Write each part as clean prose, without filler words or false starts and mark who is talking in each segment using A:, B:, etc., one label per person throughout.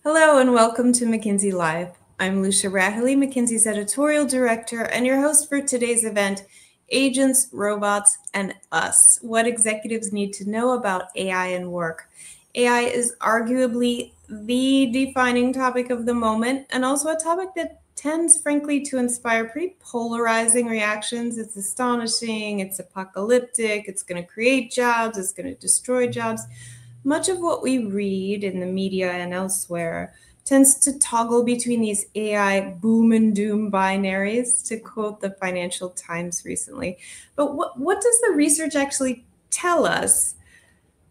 A: Hello and welcome to McKinsey Live. I'm Lucia Rahilly, McKinsey's editorial director, and your host for today's event, Agents, Robots, and Us. What executives need to know about AI and work. AI is arguably the defining topic of the moment, and also a topic that tends, frankly, to inspire pretty polarizing reactions. It's astonishing, it's apocalyptic, it's going to create jobs, it's going to destroy jobs. Much of what we read in the media and elsewhere tends to toggle between these AI boom and doom binaries, to quote the Financial Times recently. But what does the research actually tell us?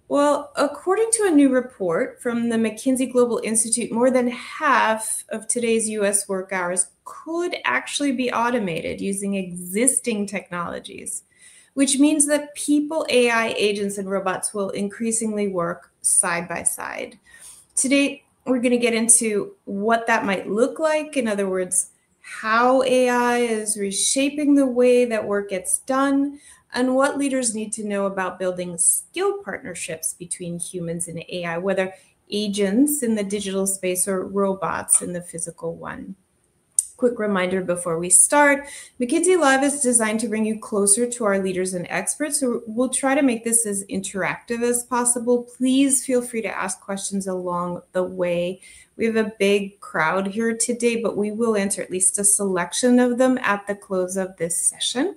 A: Well, according to a new report from the McKinsey Global Institute, more than half of today's US work hours could actually be automated using existing technologies, which means that people, AI agents, and robots will increasingly work side by side. Today, we're going to get into what that might look like. In other words, how AI is reshaping the way that work gets done, and what leaders need to know about building skill partnerships between humans and AI, whether agents in the digital space or robots in the physical one. Quick reminder before we start, McKinsey Live is designed to bring you closer to our leaders and experts, so we'll try to make this as interactive as possible. Please feel free to ask questions along the way. We have a big crowd here today, but we will answer at least a selection of them at the close of this session.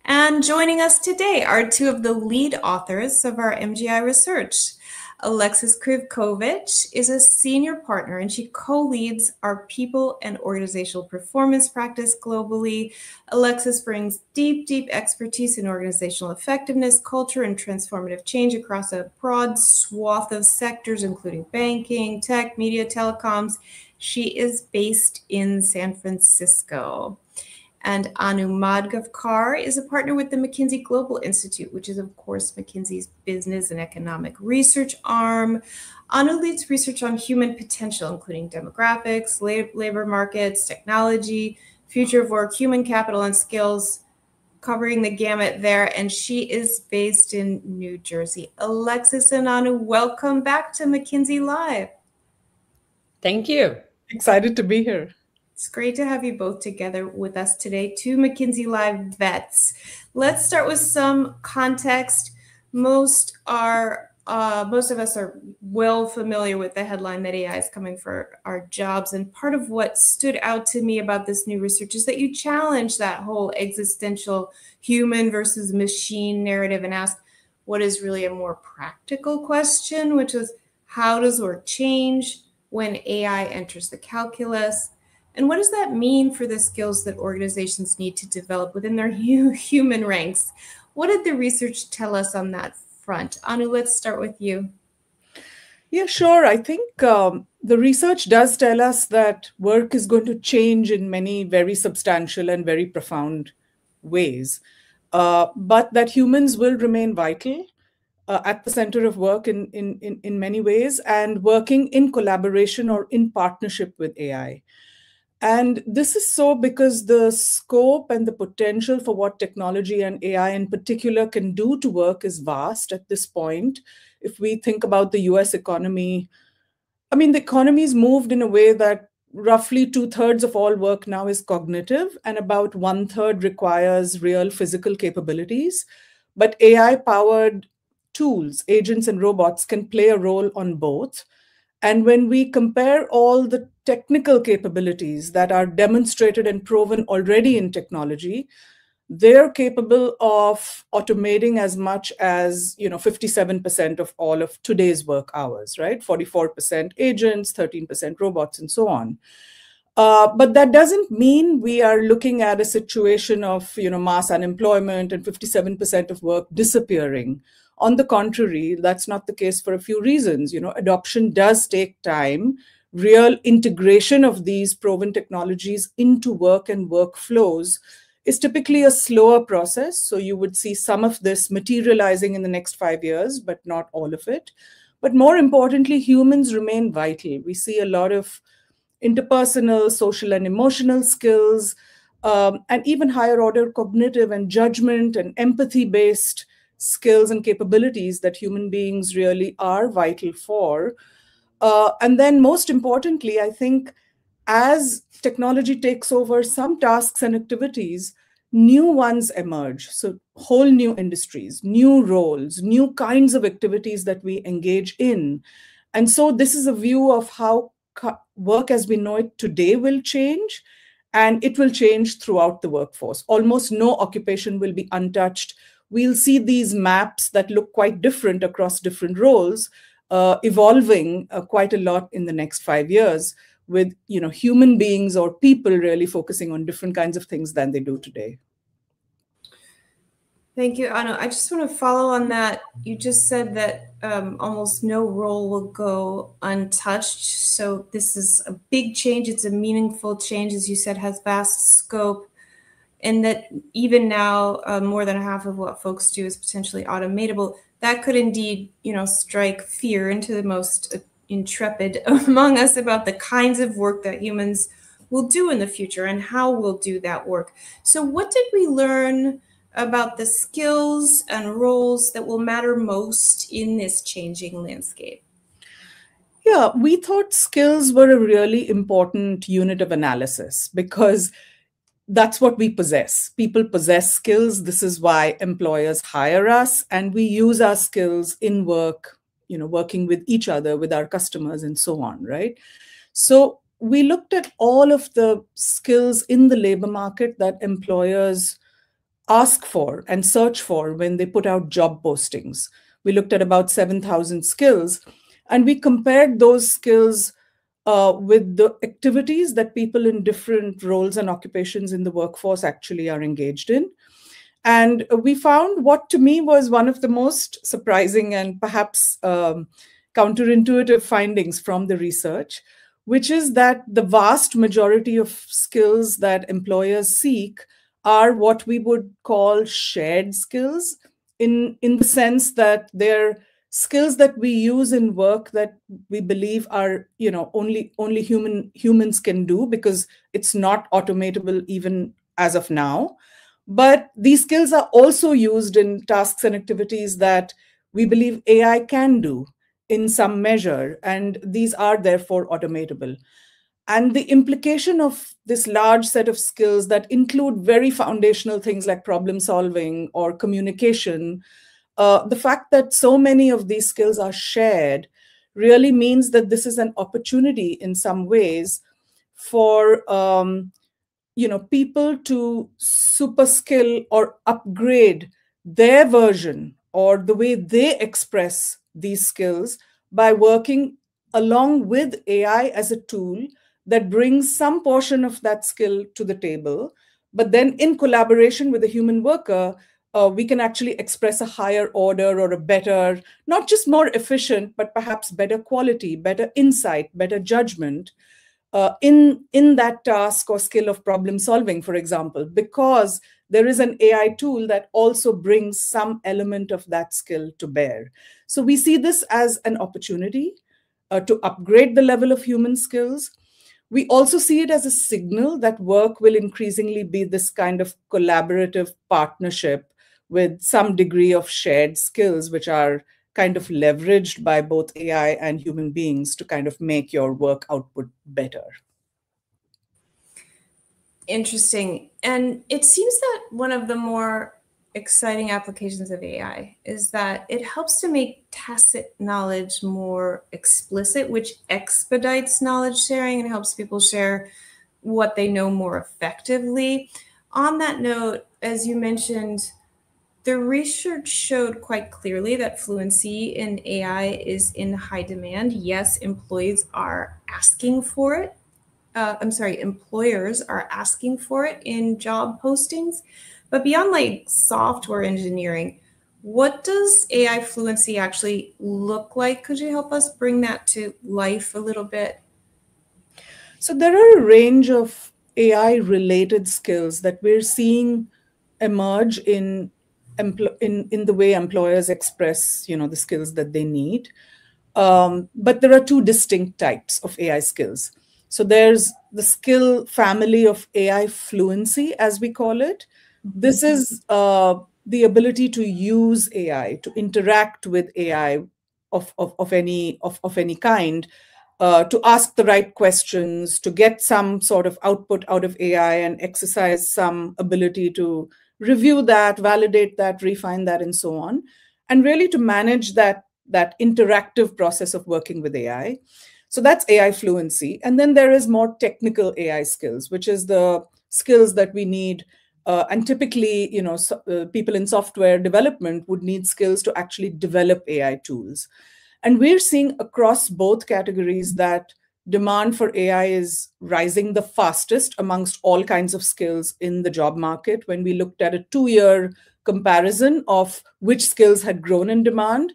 A: And joining us today are two of the lead authors of our MGI research. Alexis Krivkovich is a senior partner, and she co-leads our people and organizational performance practice globally. Alexis brings deep expertise in organizational effectiveness, culture, and transformative change across a broad swath of sectors, including banking, tech, media, telecoms. She is based in San Francisco. And Madgavkar is a partner with the McKinsey Global Institute, which is, of course, McKinsey's business and economic research arm. Anu leads research on human potential, including demographics, labor markets, technology, future of work, human capital, and skills, covering the gamut there. And she is based in New Jersey. Alexis and Anu, welcome back to McKinsey Live.
B: Thank you. Excited to be here.
A: It's great to have you both together with us today, two McKinsey Live vets. Let's start with some context. Most of us are well familiar with the headline that AI is coming for our jobs. And part of what stood out to me about this new research is that you challenge that whole existential human versus machine narrative and ask what is really a more practical question, which is how does work change when AI enters the calculus? And what does that mean for the skills that organizations need to develop within their human ranks? What did the research tell us on that front? Anu, let's start with you.
B: Yeah, sure. I think the research does tell us that work is going to change in many very substantial and very profound ways, but that humans will remain vital at the center of work in many ways, and working in collaboration or in partnership with AI. And this is so because the scope and the potential for what technology and AI in particular can do to work is vast at this point. If we think about the US economy, I mean, the economy's moved in a way that roughly 2/3 of all work now is cognitive, and about 1/3 requires real physical capabilities. But AI-powered tools, agents and robots can play a role on both. And when we compare all the technical capabilities that are demonstrated and proven already in technology, they're capable of automating as much as 57% of all of today's work hours, right? 44% agents, 13% robots, and so on. But that doesn't mean we are looking at a situation of mass unemployment and 57% of work disappearing. On the contrary, that's not the case for a few reasons. Adoption does take time. Real integration of these proven technologies into work and workflows is typically a slower process. So you would see some of this materializing in the next 5 years, but not all of it. But more importantly, humans remain vital. We see a lot of interpersonal, social, and emotional skills, and even higher order cognitive and judgment and empathy-based skills and capabilities that human beings really are vital for. And then most importantly, I think as technology takes over some tasks and activities, new ones emerge. So whole new industries, new roles, new kinds of activities that we engage in. And so this is a view of how work as we know it today will change, and it will change throughout the workforce. Almost no occupation will be untouched. We'll see these maps that look quite different across different roles, evolving quite a lot in the next 5 years, with human beings or people really focusing on different kinds of things than they do today.
A: Thank you, Anu. I just want to follow on that. You just said that almost no role will go untouched. So this is a big change. It's a meaningful change, as you said, has vast scope. And that even now, more than half of what folks do is potentially automatable. That could indeed, strike fear into the most intrepid among us about the kinds of work that humans will do in the future and how we'll do that work. So what did we learn about the skills and roles that will matter most in this changing landscape?
B: Yeah, we thought skills were a really important unit of analysis because that's what we possess. People possess skills. This is why employers hire us, and we use our skills in work, working with each other, with our customers, and so on, right? So we looked at all of the skills in the labor market that employers ask for and search for when they put out job postings. We looked at about 7,000 skills, and we compared those skills with the activities that people in different roles and occupations in the workforce actually are engaged in. And we found what to me was one of the most surprising and perhaps counterintuitive findings from the research, which is that the vast majority of skills that employers seek are what we would call shared skills, in the sense that they're skills that we use in work that we believe are only humans can do, because it's not automatable even as of now. But these skills are also used in tasks and activities that we believe AI can do in some measure, and these are therefore automatable. And the implication of this large set of skills that include very foundational things like problem solving or communication, the fact that so many of these skills are shared really means that this is an opportunity in some ways for people to super skill or upgrade their version or the way they express these skills by working along with AI as a tool that brings some portion of that skill to the table. But then in collaboration with a human worker, we can actually express a higher order or a better, not just more efficient, but perhaps better quality, better insight, better judgment in that task or skill of problem solving, for example, because there is an AI tool that also brings some element of that skill to bear. So we see this as an opportunity to upgrade the level of human skills. We also see it as a signal that work will increasingly be this kind of collaborative partnership with some degree of shared skills, which are kind of leveraged by both AI and human beings to kind of make your work output better.
A: Interesting. And it seems that one of the more exciting applications of AI is that it helps to make tacit knowledge more explicit, which expedites knowledge sharing and helps people share what they know more effectively. On that note, as you mentioned, the research showed quite clearly that fluency in AI is in high demand. Yes, employees are asking for it. Employers are asking for it in job postings. But beyond like software engineering, what does AI fluency actually look like? Could you help us bring that to life a little bit?
B: So there are a range of AI-related skills that we're seeing emerge in the way employers express, the skills that they need. But there are two distinct types of AI skills. So there's the skill family of AI fluency, as we call it. This is the ability to use AI, to interact with AI of any kind, to ask the right questions, to get some sort of output out of AI and exercise some ability to review that, validate that, refine that, and so on, and really to manage that interactive process of working with AI. So that's AI fluency. And then there is more technical AI skills, which is the skills that we need. And typically, people in software development would need skills to actually develop AI tools. And we're seeing across both categories that demand for AI is rising the fastest amongst all kinds of skills in the job market. When we looked at a 2-year comparison of which skills had grown in demand,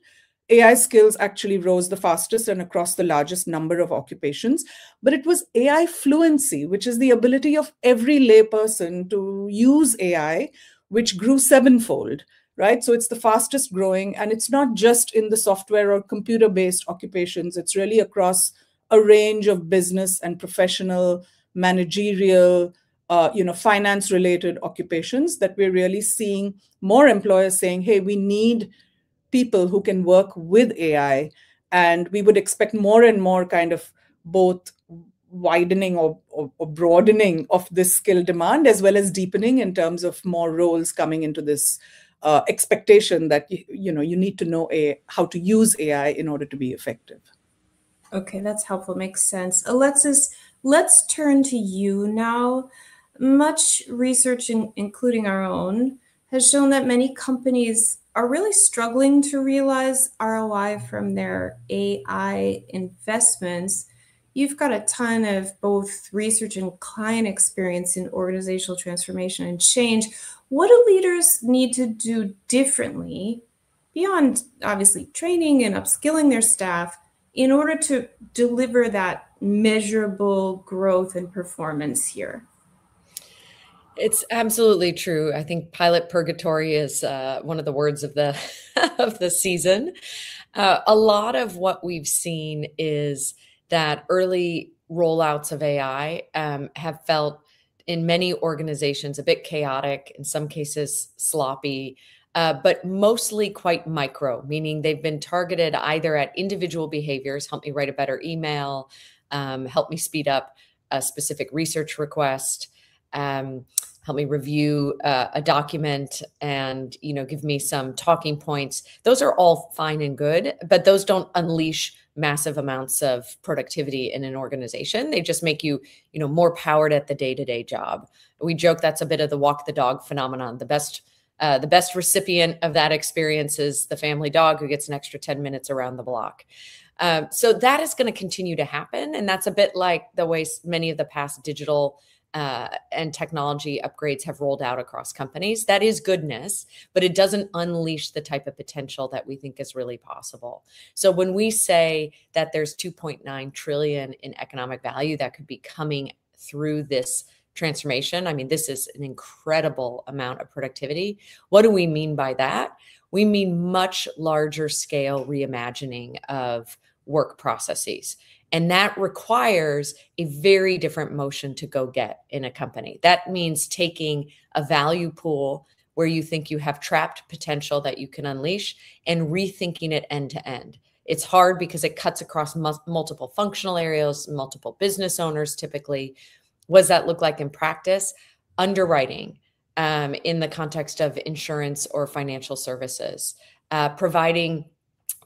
B: AI skills actually rose the fastest and across the largest number of occupations. But it was AI fluency, which is the ability of every layperson to use AI, which grew sevenfold, right? So it's the fastest growing, and it's not just in the software or computer-based occupations. It's really across a range of business and professional, managerial, finance-related occupations that we're really seeing more employers saying, hey, we need people who can work with AI. And we would expect more and more kind of both widening or broadening of this skill demand, as well as deepening in terms of more roles coming into this expectation that you need to know how to use AI in order to be effective.
A: Okay, that's helpful. Makes sense. Alexis, let's turn to you now. Much research, including our own, has shown that many companies are really struggling to realize ROI from their AI investments. You've got a ton of both research and client experience in organizational transformation and change. What do leaders need to do differently, beyond obviously training and upskilling their staff, in order to deliver that measurable growth and performance here?
C: It's absolutely true. I think pilot purgatory is one of the words of the of the season. A lot of what we've seen is that early rollouts of AI have felt in many organizations a bit chaotic, in some cases sloppy, but mostly quite micro, meaning they've been targeted either at individual behaviors, help me write a better email, help me speed up a specific research request, help me review a document, and give me some talking points. Those are all fine and good, but those don't unleash massive amounts of productivity in an organization. They just make you, more powered at the day-to-day job. We joke that's a bit of the walk the dog phenomenon. The best recipient of that experience is the family dog who gets an extra 10 minutes around the block. So that is going to continue to happen. And that's a bit like the way many of the past digital and technology upgrades have rolled out across companies. That is goodness, but it doesn't unleash the type of potential that we think is really possible. So when we say that there's 2.9 trillion in economic value that could be coming through this transformation, I mean, this is an incredible amount of productivity. What do we mean by that? We mean much larger scale reimagining of work processes. And that requires a very different motion to go get in a company. That means taking a value pool where you think you have trapped potential that you can unleash and rethinking it end to end. It's hard because it cuts across multiple functional areas, multiple business owners typically. What does that look like in practice? Underwriting in the context of insurance or financial services,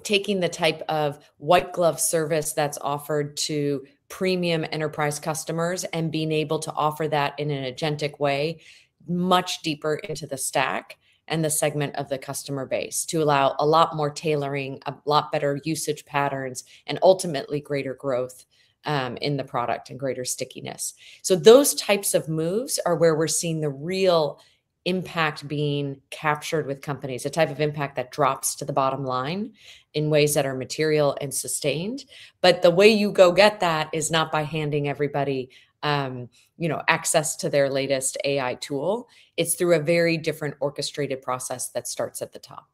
C: taking the type of white glove service that's offered to premium enterprise customers and being able to offer that in an agentic way much deeper into the stack and the segment of the customer base to allow a lot more tailoring, a lot better usage patterns, and ultimately greater growth in the product and greater stickiness. So those types of moves are where we're seeing the real impact being captured with companies, a type of impact that drops to the bottom line in ways that are material and sustained. But the way you go get that is not by handing everybody, access to their latest AI tool. It's through a very different orchestrated process that starts at the top.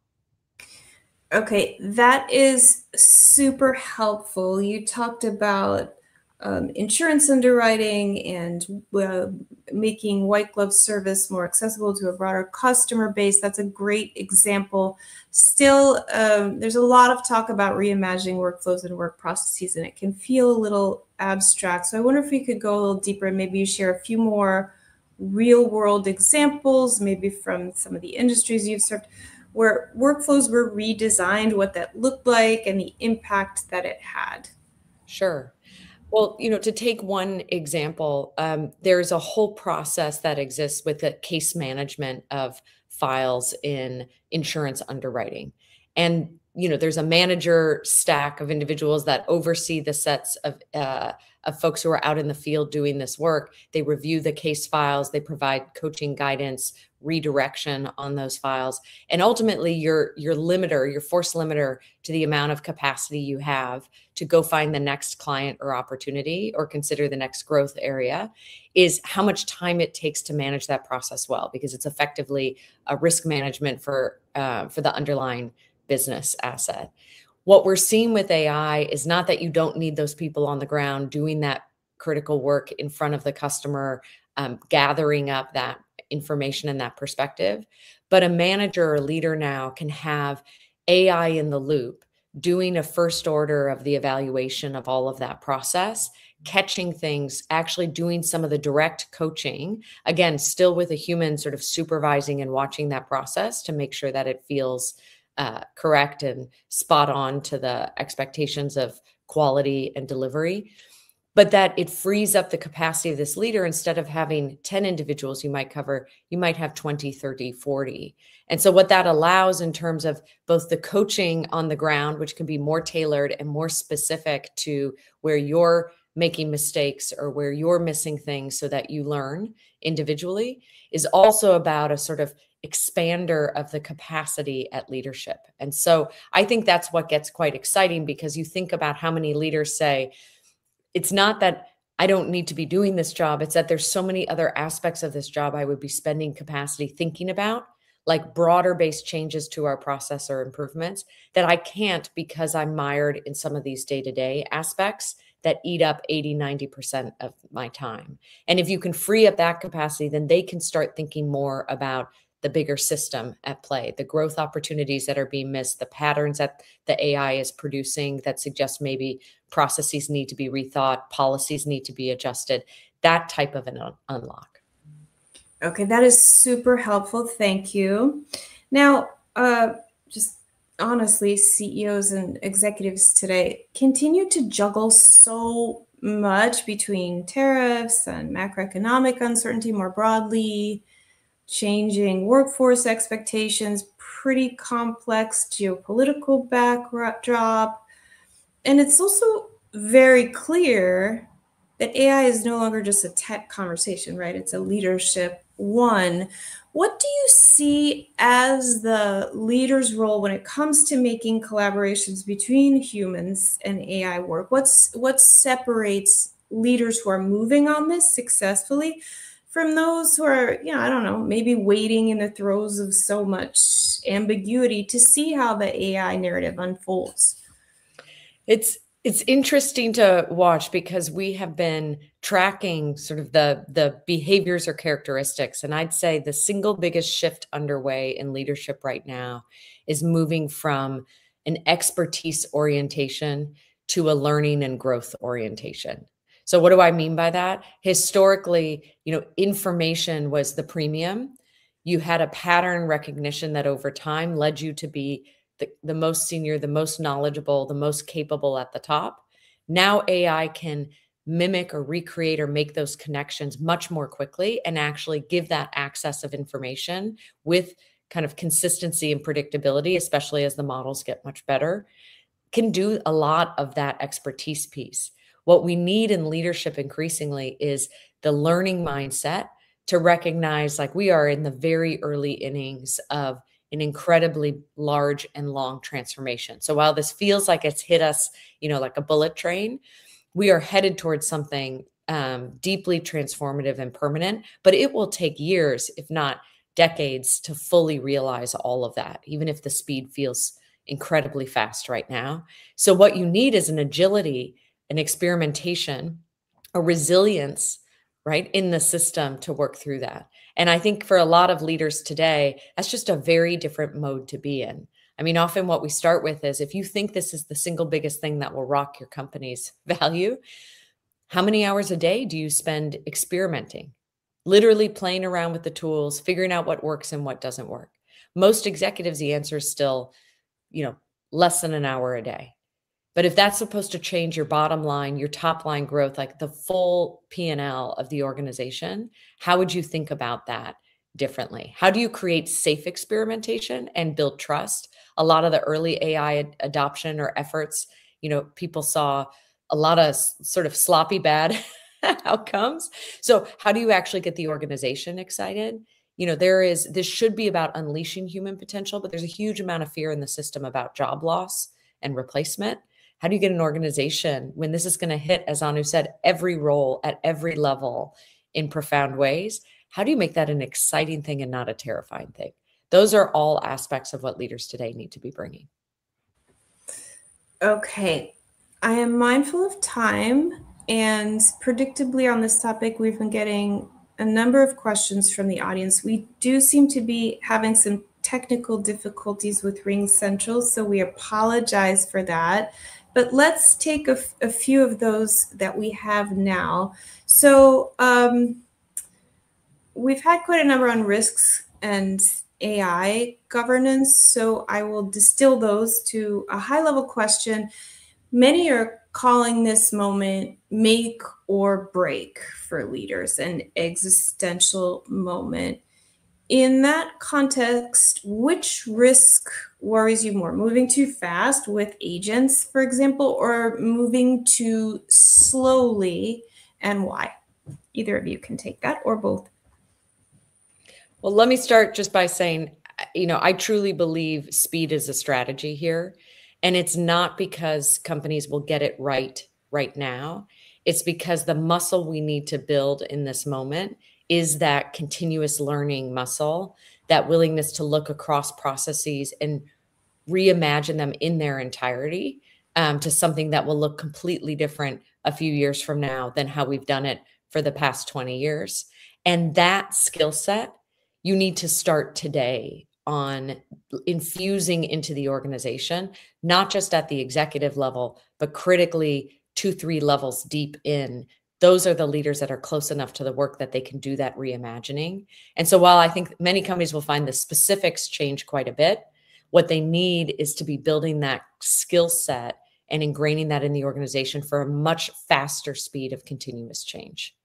A: Okay, that is super helpful. You talked about insurance underwriting and making white glove service more accessible to a broader customer base. That's a great example. Still, there's a lot of talk about reimagining workflows and work processes, and it can feel a little abstract. So I wonder if we could go a little deeper and maybe you share a few more real world examples, maybe from some of the industries you've served, where workflows were redesigned, what that looked like, and the impact that it had.
C: Sure. Well, to take one example, there's a whole process that exists with the case management of files in insurance underwriting. And, there's a manager stack of individuals that oversee the sets of folks who are out in the field doing this work. They review the case files, they provide coaching guidance, redirection on those files. And ultimately, your limiter, your force limiter to the amount of capacity you have to go find the next client or opportunity or consider the next growth area is how much time it takes to manage that process well, because it's effectively a risk management for the underlying business asset. What we're seeing with AI is not that you don't need those people on the ground doing that critical work in front of the customer, gathering up that information and that perspective, but a manager or leader now can have AI in the loop doing a first order of the evaluation of all of that process, catching things, actually doing some of the direct coaching, again, still with a human sort of supervising and watching that process to make sure that it feels correct and spot on to the expectations of quality and delivery, but that it frees up the capacity of this leader. Instead of having 10 individuals you might cover, you might have 20, 30, 40. And so what that allows in terms of both the coaching on the ground, which can be more tailored and more specific to where you're making mistakes or where you're missing things so that you learn individually, is also about a sort of expander of the capacity at leadership. And so I think that's what gets quite exciting, because you think about how many leaders say, it's not that I don't need to be doing this job. It's that there's so many other aspects of this job I would be spending capacity thinking about, like broader based changes to our process or improvements, that I can't because I'm mired in some of these day-to-day aspects that eat up 80, 90% of my time. And if you can free up that capacity, then they can start thinking more about the bigger system at play, the growth opportunities that are being missed, the patterns that the AI is producing that suggest maybe processes need to be rethought, policies need to be adjusted, that type of an unlock.
A: Okay, that is super helpful. Thank you. Now, just honestly, CEOs and executives today continue to juggle so much between tariffs and macroeconomic uncertainty more broadly, changing workforce expectations, pretty complex geopolitical backdrop. And it's also very clear that AI is no longer just a tech conversation, right? It's a leadership one. What do you see as the leader's role when it comes to making collaborations between humans and AI work? What separates leaders who are moving on this successfully from those who are, I don't know, maybe waiting in the throes of so much ambiguity to see how the AI narrative unfolds?
C: It's interesting to watch, because we have been tracking sort of the behaviors or characteristics. And I'd say the single biggest shift underway in leadership right now is moving from an expertise orientation to a learning and growth orientation. So what do I mean by that? Historically, information was the premium. You had a pattern recognition that over time led you to be the most senior, the most knowledgeable, the most capable at the top. Now AI can mimic or recreate or make those connections much more quickly and actually give that access of information with kind of consistency and predictability, especially as the models get much better, can do a lot of that expertise piece. What we need in leadership increasingly is the learning mindset to recognize, like, we are in the very early innings of an incredibly large and long transformation. So while this feels like it's hit us, like a bullet train, we are headed towards something deeply transformative and permanent, but it will take years, if not decades, to fully realize all of that, even if the speed feels incredibly fast right now. So what you need is an agility, an experimentation, a resilience, right, in the system to work through that. And I think for a lot of leaders today, that's just a very different mode to be in. I mean, often what we start with is if you think this is the single biggest thing that will rock your company's value, how many hours a day do you spend experimenting, literally playing around with the tools, figuring out what works and what doesn't work? Most executives, the answer is still, less than an hour a day. But if that's supposed to change your bottom line, your top line growth, like the full P&L of the organization, how would you think about that differently? How do you create safe experimentation and build trust? A lot of the early AI adoption or efforts, people saw a lot of sort of sloppy bad outcomes. So how do you actually get the organization excited? This should be about unleashing human potential, but there's a huge amount of fear in the system about job loss and replacement. How do you get an organization when this is going to hit, as Anu said, every role at every level in profound ways? How do you make that an exciting thing and not a terrifying thing? Those are all aspects of what leaders today need to be bringing.
A: Okay. I am mindful of time, and predictably on this topic, we've been getting a number of questions from the audience. We do seem to be having some technical difficulties with Ring Central, so we apologize for that. But let's take a few of those that we have now. So we've had quite a number on risks and AI governance, so I will distill those to a high-level question. Many are calling this moment make or break for leaders, an existential moment. In that context, which risk worries you more? Moving too fast with agents, for example, or moving too slowly, and why? Either of you can take that, or both.
C: Well, let me start just by saying, I truly believe speed is a strategy here. And it's not because companies will get it right now. It's because the muscle we need to build in this moment is that continuous learning muscle, that willingness to look across processes and reimagine them in their entirety to something that will look completely different a few years from now than how we've done it for the past 20 years. And that skill set, you need to start today on infusing into the organization, not just at the executive level, but critically 2-3 levels deep in. Those are the leaders that are close enough to the work that they can do that reimagining. And so while I think many companies will find the specifics change quite a bit, what they need is to be building that skill set and ingraining that in the organization for a much faster speed of continuous change.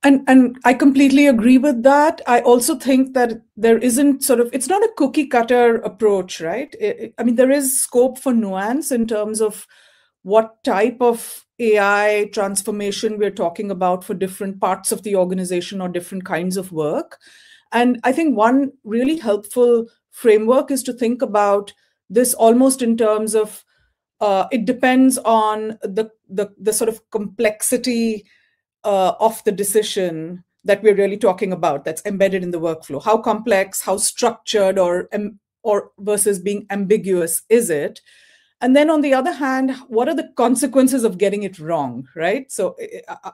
B: And I completely agree with that. I also think that there isn't it's not a cookie cutter approach, right? I mean, there is scope for nuance in terms of what type of AI transformation we're talking about for different parts of the organization or different kinds of work. And I think one really helpful framework is to think about this almost in terms of it depends on the sort of complexity of the decision that we're really talking about that's embedded in the workflow. How complex, how structured, or versus being ambiguous is it? And then on the other hand, what are the consequences of getting it wrong, right? So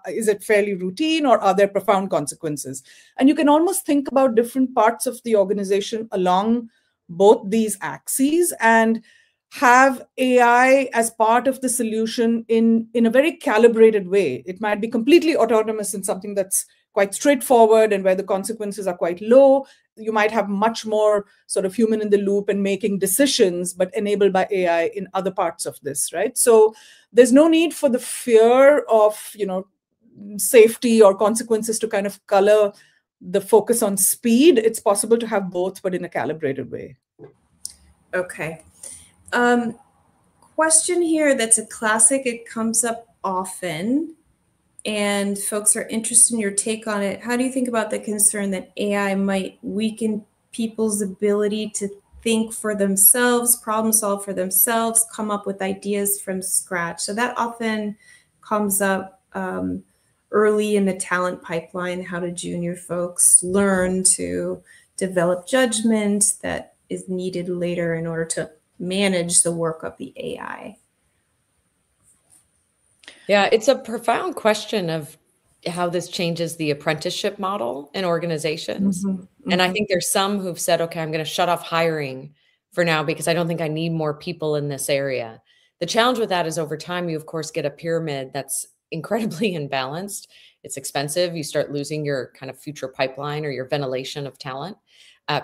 B: is it fairly routine, or are there profound consequences? And you can almost think about different parts of the organization along both these axes and have AI as part of the solution in a very calibrated way. It might be completely autonomous in something that's quite straightforward and where the consequences are quite low. You might have much more sort of human in the loop and making decisions, but enabled by AI in other parts of this, right? So there's no need for the fear of, safety or consequences to kind of color the focus on speed. It's possible to have both, but in a calibrated way.
A: Okay. Question here that's a classic. It comes up often, and folks are interested in your take on it. How do you think about the concern that AI might weaken people's ability to think for themselves, problem solve for themselves, come up with ideas from scratch? So that often comes up early in the talent pipeline. How do junior folks learn to develop judgment that is needed later in order to manage the work of the AI?
C: Yeah, it's a profound question of how this changes the apprenticeship model in organizations. And I think there's some who've said, okay, I'm going to shut off hiring for now because I don't think I need more people in this area. The challenge with that is over time, you of course get a pyramid that's incredibly imbalanced. It's expensive. You start losing your kind of future pipeline or your ventilation of talent,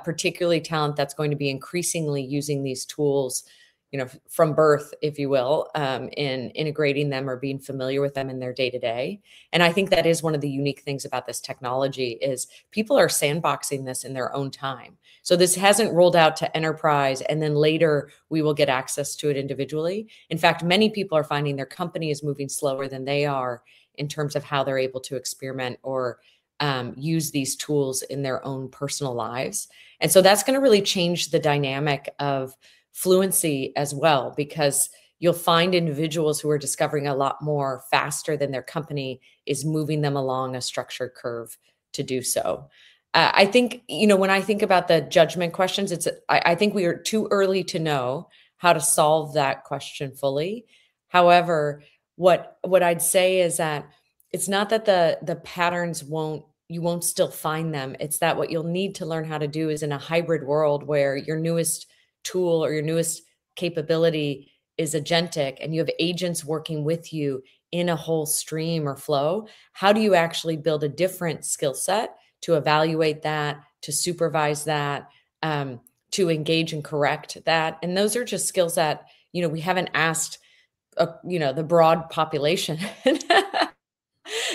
C: particularly talent that's going to be increasingly using these tools, you know, from birth, if you will, in integrating them or being familiar with them in their day to day. And I think that is one of the unique things about this technology is people are sandboxing this in their own time. So this hasn't rolled out to enterprise and then later we will get access to it individually. In fact, many people are finding their company is moving slower than they are in terms of how they're able to experiment or use these tools in their own personal lives. And so that's going to really change the dynamic of fluency as well, because you'll find individuals who are discovering a lot more faster than their company is moving them along a structured curve to do so. I think, you know, when I think about the judgment questions, I think we are too early to know how to solve that question fully. However, what I'd say is that it's not that the patterns you won't still find them. It's that what you'll need to learn how to do is in a hybrid world where your newest tool or your newest capability is agentic and you have agents working with you in a whole stream or flow, how do you actually build a different skill set to evaluate that, to supervise that, to engage and correct that? And those are just skills that, you know, we haven't asked, you know, the broad population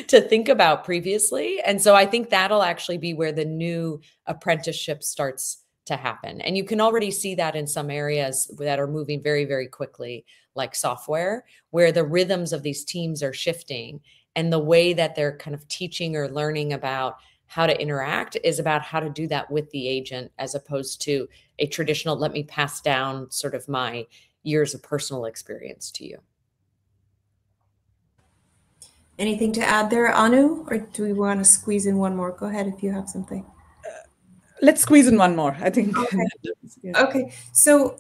C: to think about previously. And so I think that'll actually be where the new apprenticeship starts to happen. And you can already see that in some areas that are moving very, very quickly, like software, where the rhythms of these teams are shifting. And the way that they're kind of teaching or learning about how to interact is about how to do that with the agent, as opposed to a traditional, let me pass down sort of my years of personal experience to you.
A: Anything to add there, Anu? Or do we want to squeeze in one more? Go ahead if you have something.
B: Let's squeeze in one more, I think.
A: Okay. Yeah. Okay. So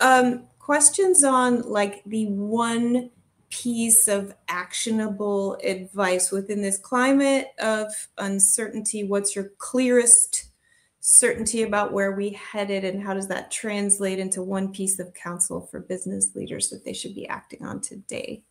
A: questions on like the one piece of actionable advice within this climate of uncertainty. What's your clearest certainty about where we headed, and how does that translate into one piece of counsel for business leaders that they should be acting on today?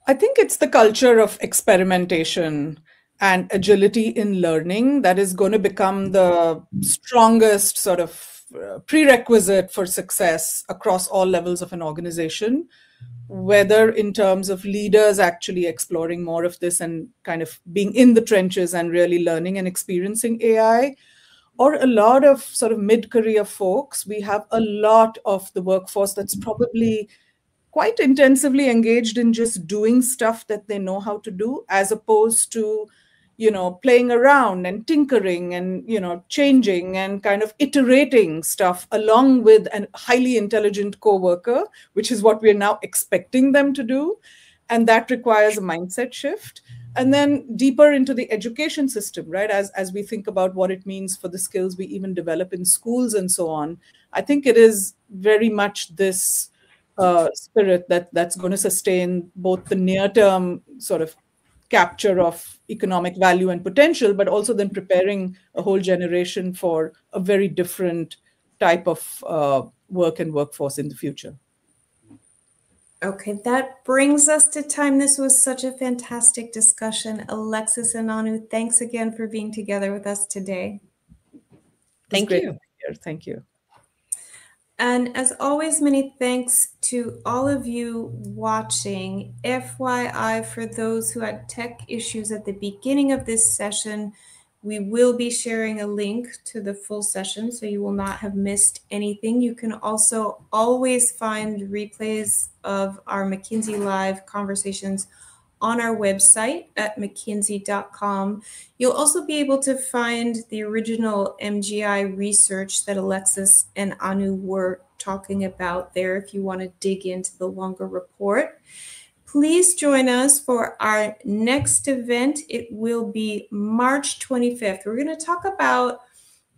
B: I think it's the culture of experimentation and agility in learning that is going to become the strongest sort of prerequisite for success across all levels of an organization, whether in terms of leaders actually exploring more of this and kind of being in the trenches and really learning and experiencing AI, or a lot of sort of mid-career folks. We have a lot of the workforce that's probably quite intensively engaged in just doing stuff that they know how to do, as opposed to, you know, playing around and tinkering and, you know, changing and kind of iterating stuff along with a highly intelligent coworker, which is what we're now expecting them to do. And that requires a mindset shift. And then deeper into the education system, right? As we think about what it means for the skills we even develop in schools and so on, I think it is very much this spirit that's going to sustain both the near-term sort of capture of economic value and potential, but also then preparing a whole generation for a very different type of work and workforce in the future.
A: Okay, that brings us to time. This was such a fantastic discussion. Alexis and Anu, thanks again for being together with us today.
C: Thank you.
B: Thank you.
A: And as always, many thanks to all of you watching. FYI, for those who had tech issues at the beginning of this session, we will be sharing a link to the full session, so you will not have missed anything. You can also always find replays of our McKinsey Live conversations on our website at mckinsey.com. You'll also be able to find the original MGI research that Alexis and Anu were talking about there if you want to dig into the longer report. Please join us for our next event. It will be March 25th. We're going to talk about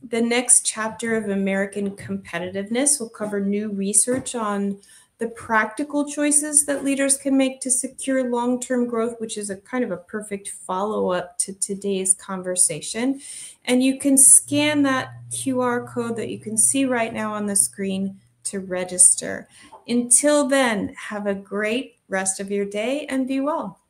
A: the next chapter of American competitiveness. We'll cover new research on the the practical choices that leaders can make to secure long-term growth, which is a kind of a perfect follow-up to today's conversation. And you can scan that QR code that you can see right now on the screen to register. Until then, have a great rest of your day and be well.